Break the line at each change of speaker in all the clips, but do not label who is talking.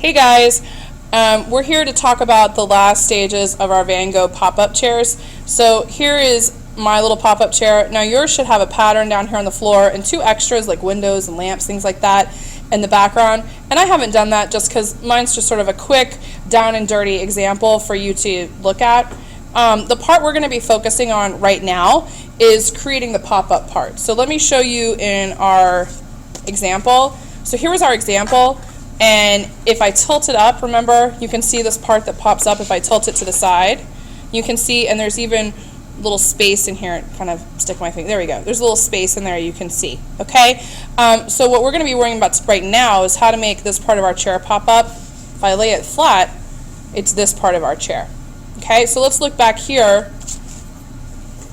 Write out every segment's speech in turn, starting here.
Hey guys, we're here to talk about the last stages of our Van Gogh pop-up chairs. So here is my little pop-up chair. Now yours should have a pattern down here on the floor and two extras like windows and lamps, things like that in the background. And I haven't done that just because mine's just sort of a quick down and dirty example for you to look at. The part we're going to be focusing on right now is creating the pop-up part. So let me show you in our example. So here was our example. And if I tilt it up, remember, you can see this part that pops up if I tilt it to the side. You can see, and there's even a little space in here, kind of stick my finger, there we go. There's a little space in there you can see, okay? So what we're going to be worrying about right now is how to make this part of our chair pop up. If I lay it flat, it's this part of our chair. Okay, so let's look back here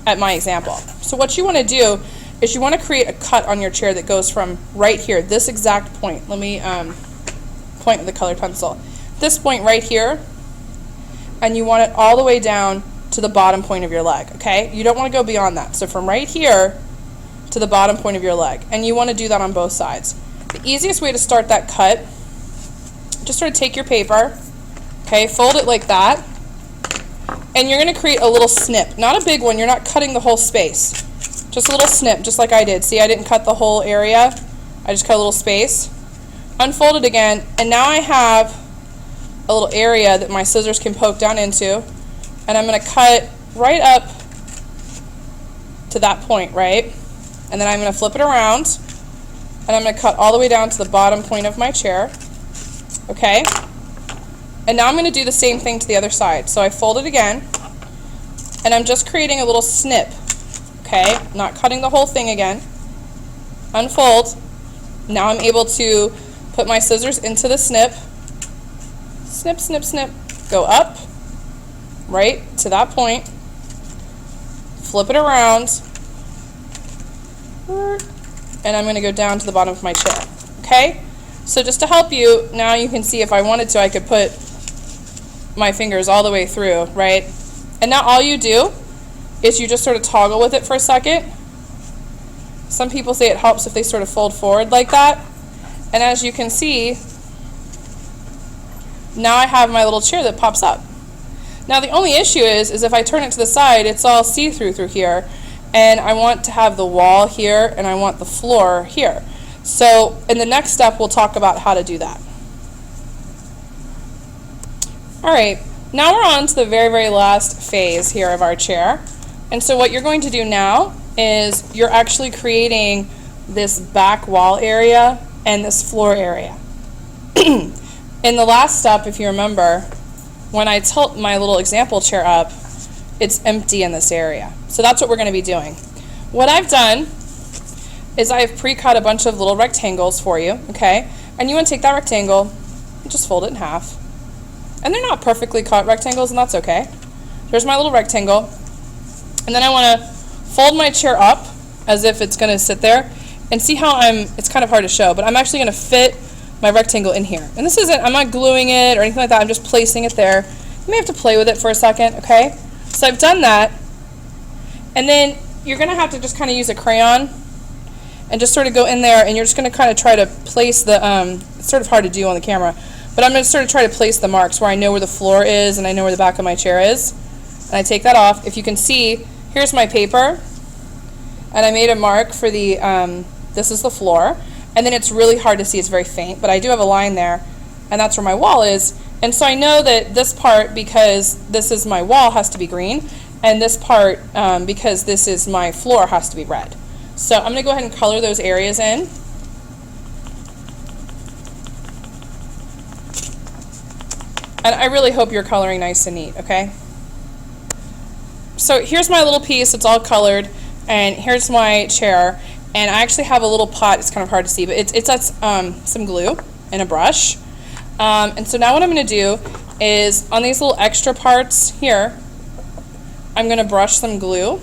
at my example. So what you want to do is you want to create a cut on your chair that goes from right here, this exact point. Let me point with the colored pencil. This point right here, and you want it all the way down to the bottom point of your leg, okay? You don't want to go beyond that. So from right here to the bottom point of your leg, and you want to do that on both sides. The easiest way to start that cut, just sort of take your paper, okay, fold it like that, and you're going to create a little snip. Not a big one, you're not cutting the whole space. Just a little snip, just like I did. See, I didn't cut the whole area, I just cut a little space. Unfold it again, and now I have a little area that my scissors can poke down into, and I'm going to cut right up to that point, right? And then I'm going to flip it around, and I'm going to cut all the way down to the bottom point of my chair, okay? And now I'm going to do the same thing to the other side. So I fold it again, and I'm just creating a little snip, okay? Not cutting the whole thing again. Unfold. Now I'm able to put my scissors into the snip, snip, snip, snip, go up, right to that point, flip it around, and I'm going to go down to the bottom of my chair, okay? So just to help you, now you can see if I wanted to, I could put my fingers all the way through, right? And now all you do is you just sort of toggle with it for a second. Some people say it helps if they sort of fold forward like that. And as you can see, now I have my little chair that pops up. Now the only issue is if I turn it to the side, it's all see-through through here. And I want to have the wall here, and I want the floor here. So in the next step, we'll talk about how to do that. All right, now we're on to the very, very last phase here of our chair. And so what you're going to do now is you're actually creating this back wall area and this floor area. In the last step, if you remember, when I tilt my little example chair up, it's empty in this area. So that's what we're going to be doing. What I've done is I've pre-cut a bunch of little rectangles for you, okay? And you want to take that rectangle and just fold it in half. And they're not perfectly cut rectangles, and that's okay. There's my little rectangle. And then I want to fold my chair up as if it's going to sit there, and see how it's kind of hard to show, but I'm actually going to fit my rectangle in here. And this isn't, I'm not gluing it or anything like that, I'm just placing it there. You may have to play with it for a second, okay? So I've done that, and then you're going to have to just kind of use a crayon and just sort of go in there, and you're just going to kind of try to place the, it's sort of hard to do on the camera, but I'm going to sort of try to place the marks where I know where the floor is and I know where the back of my chair is. And I take that off. If you can see, here's my paper, and I made a mark for the, this is the floor, and then it's really hard to see, it's very faint, but I do have a line there, and that's where my wall is. And so I know that this part, because this is my wall, has to be green, and this part, because this is my floor, has to be red. So I'm going to go ahead and color those areas in. And I really hope you're coloring nice and neat, okay? So here's my little piece, it's all colored, and here's my chair, and I actually have a little pot, it's kind of hard to see, but it's some glue and a brush. And so now what I'm going to do is, on these little extra parts here, I'm going to brush some glue.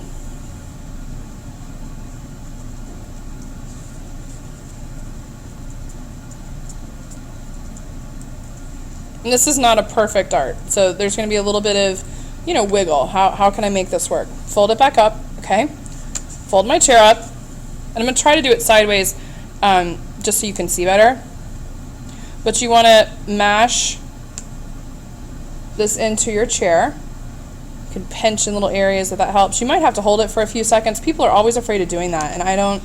And this is not a perfect art, so there's going to be a little bit of, you know, wiggle. How can I make this work? Fold it back up, okay? Fold my chair up, and I'm going to try to do it sideways just so you can see better. but you want to mash this into your chair. You can pinch in little areas if that helps. You might have to hold it for a few seconds. People are always afraid of doing that, and I don't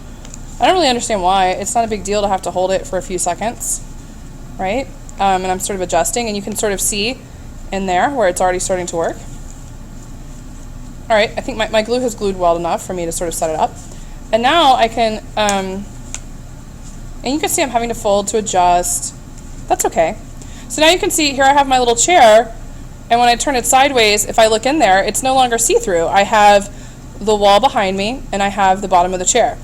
really understand why. It's not a big deal to have to hold it for a few seconds, right? And I'm sort of adjusting, and you can sort of see in there where it's already starting to work. All right, I think my glue has glued well enough for me to sort of set it up. And now I can, and you can see I'm having to fold to adjust. That's okay. So now you can see here I have my little chair, and when I turn it sideways, if I look in there, it's no longer see-through. I have the wall behind me, and I have the bottom of the chair.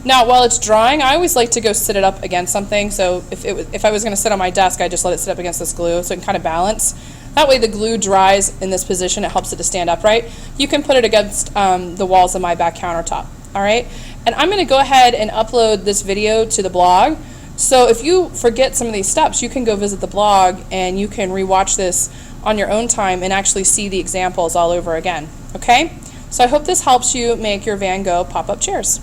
Now, while it's drying, I always like to go sit it up against something. So if I was going to sit on my desk, I just let it sit up against this glue so it can kind of balance. That way the glue dries in this position. It helps it to stand upright. You can put it against the walls of my back countertop. All right? And I'm going to go ahead and upload this video to the blog. So if you forget some of these steps, you can go visit the blog and you can rewatch this on your own time and actually see the examples all over again. Okay? So I hope this helps you make your Van Gogh pop-up chairs.